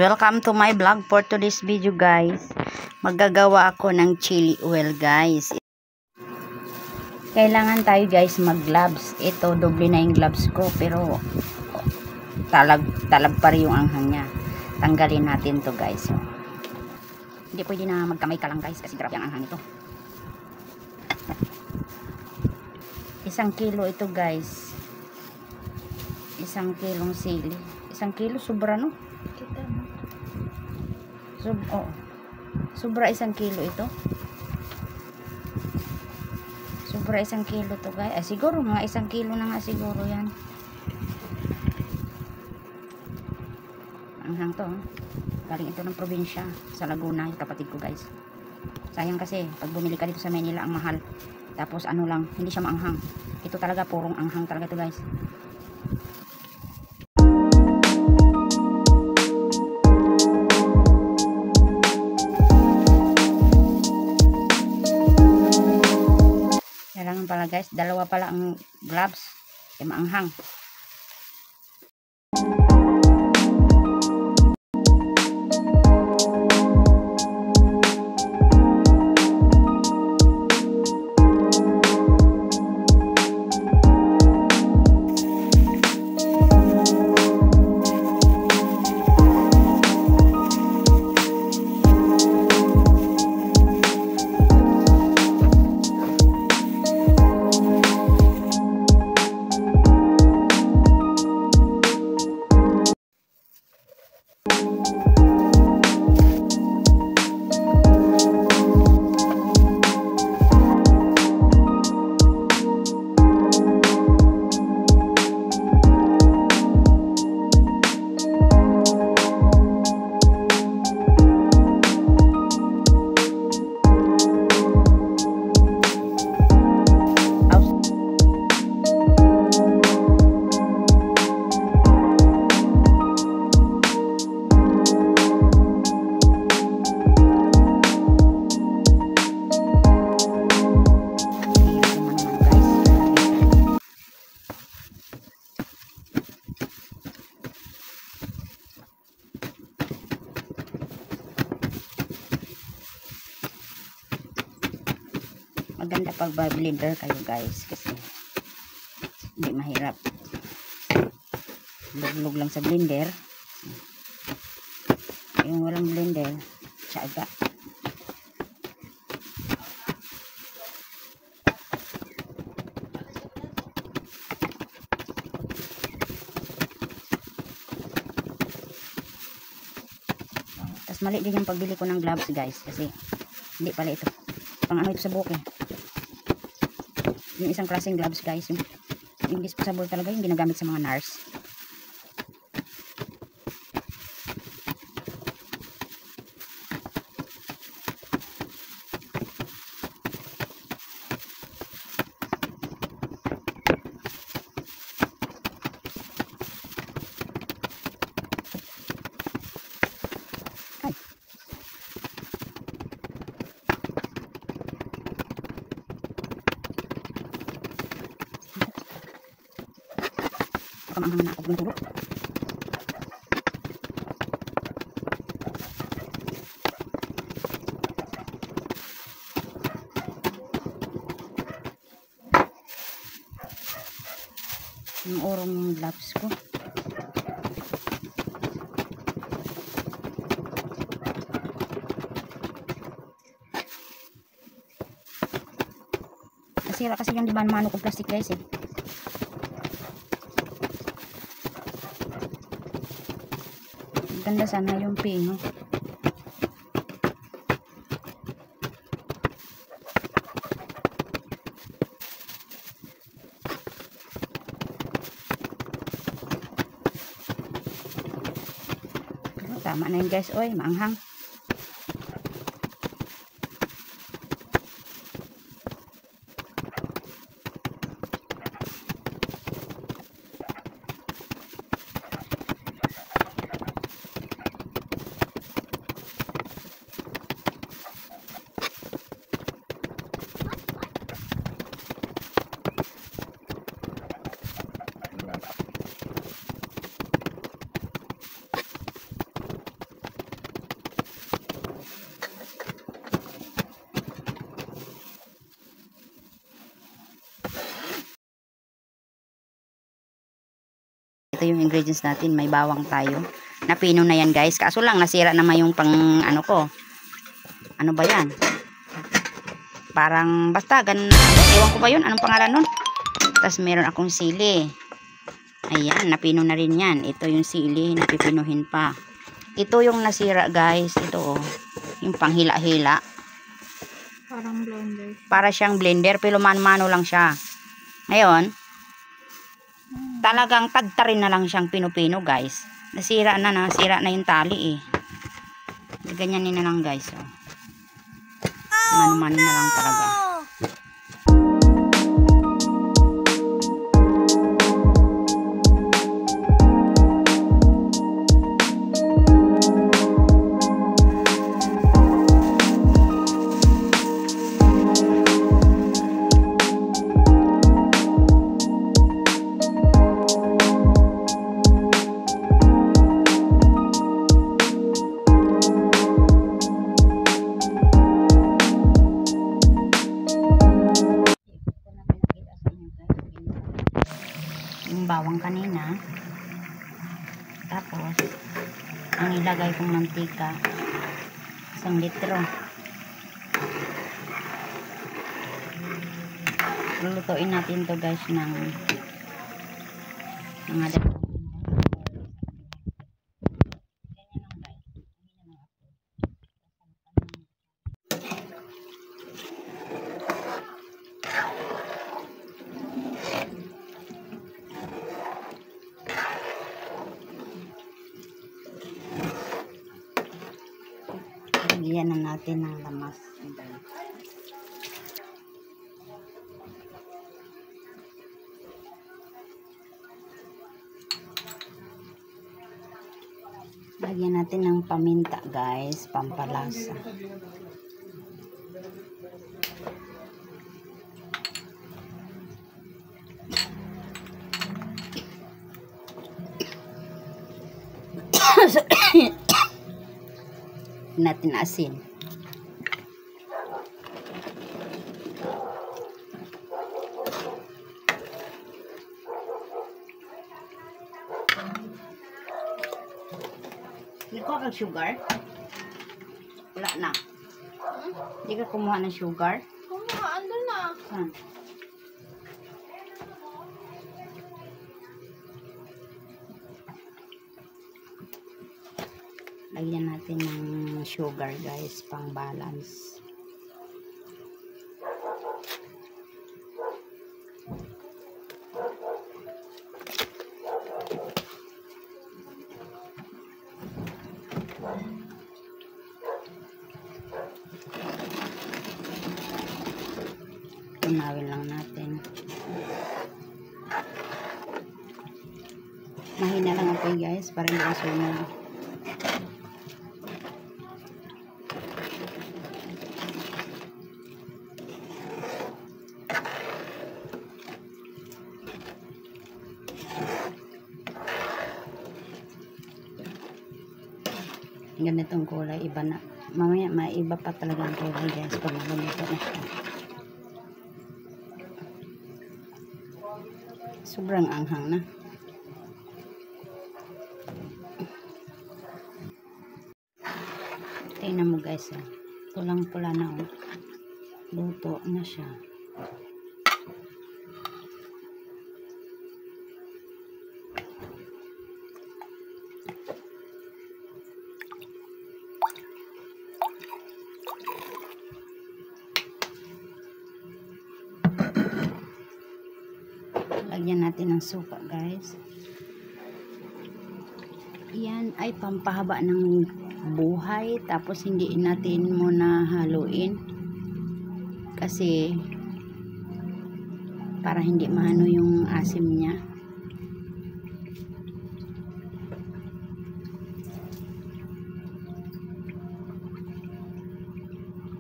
welcome to my vlog for today's video guys. Maggagawa ako ng chili oil guys. Kailangan tayo guys mag gloves. Ito doble na yung gloves ko pero talag pa rin yung anghang niya. Tanggalin natin to guys. So, hindi pwede na magkamay ka lang guys kasi grabe ang anghang ito. 1 kilo ito guys. 1 kilong sili. 1 kilo sobra no? Sobra 1 kilo ito. Sobra 1 kilo to guys. Siguro mga 1 kilo na nga siguro yan. Anghang to. Galing ito ng probinsya sa Laguna, yung kapatid ko guys. Sayang kasi pag bumili ka dito sa Manila ang mahal. Tapos ano lang, hindi siya maanghang. Ito talaga purong anghang talaga to guys. Kailangan pala guys, dalawa pala ang gloves ay maanghang. Maganda pag blender kayo guys kasi hindi mahirap. Lug-lug lang sa blender. Yung walang blender, tsaga. Tapos mali din yung pagbili ko ng gloves guys kasi hindi pala ito. Pang ano ito sa buhok eh. Yung isang klaseng gloves guys, yung disposable talaga yung ginagamit sa mga nurse. Kamanghan na ako ng tulog. Yung orong yung gloves ko. Nasira kasi yung diba mano kong plastic guys eh. Ganda sana yung pino. Pero tama na yun guys. Oy, maanghang. ito yung ingredients natin. May bawang tayo. Napino na yan guys. Kaso lang nasira naman yung pang ano ko. Ano ba yan? Parang basta ganun. Ewan ko ba yun? Anong pangalan nun? Tapos meron akong sili. Ayan, napino na rin yan. Ito yung sili, napipinuhin pa. Ito yung nasira guys. Ito oh. Yung panghila-hila. Parang blender. Para siyang blender pero mano-mano lang siya. Ngayon, talagang tagtarin na lang siyang pinupino guys. Nasira na yung tali eh. Ganyanin na lang guys. Oh. Mano-mano na lang talaga. Yung bawang kanina, tapos ang ilagay kong mantika 1 litro. Lulutuin natin to guys ng mga lagyan na natin ng lamas. Lagyan natin ng paminta guys, pampalasa. Natin asin. Hindi ko kag sugar. Wala na. Hindi ka kumuha ng sugar. Kumuha, andun na. Saan? Lagyan natin ng sugar guys, pang balance. Tunawin lang natin. Mahina lang ako guys, para hindi masunog. Ganitong kulay, iba na. Mamaya maiba pa talaga ang kulay guys pag maluto na siya. Sobrang anghang na. Tingnan mo guys, pulang-pula na oh. Luto na siya. Lagyan natin ng suka guys. Yan ay pampahaba ng buhay, tapos hindi natin muna haluin kasi para hindi maano yung asim niya.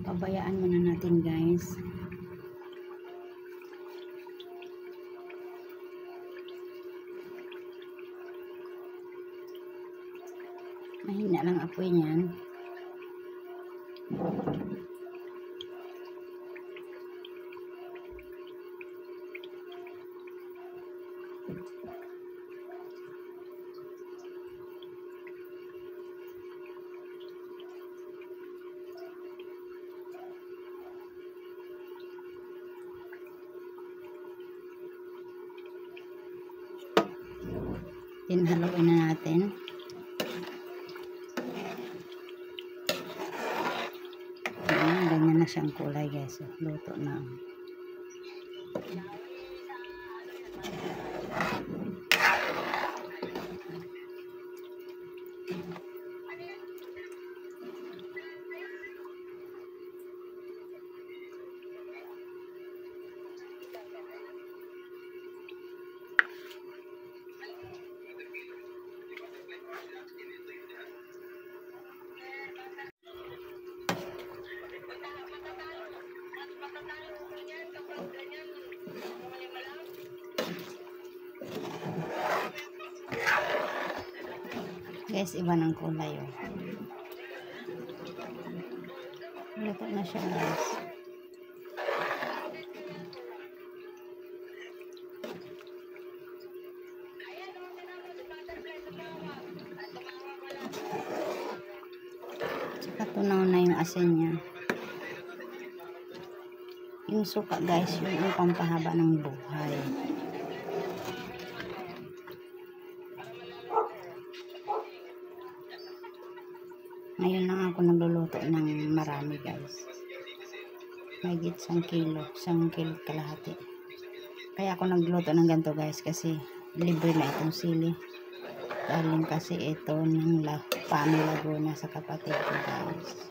Pabayaan muna natin guys. Mahina lang apoy niyan. Haluin na natin. Ayan, ganyan na siyang kulay guys. So, luto na. Guys, iba ng kulay oh. Luto na siya guys. Tsaka tunaw na yung asin niya. Yung suka guys, yung pampahaba ng buhay. Ngayon lang ako nagluluto ng marami guys. Mahigit 1 kilo kalahati. Kaya ako nagluto ng ganito guys kasi libre na itong sili. Galing kasi ito ng Pami Laguna sa kapatid ko guys.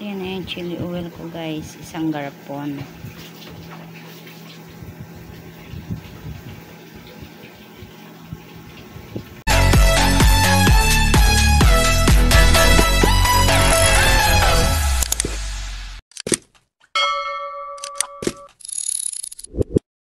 Ayan na yung chili oil ko guys, 1 garapon.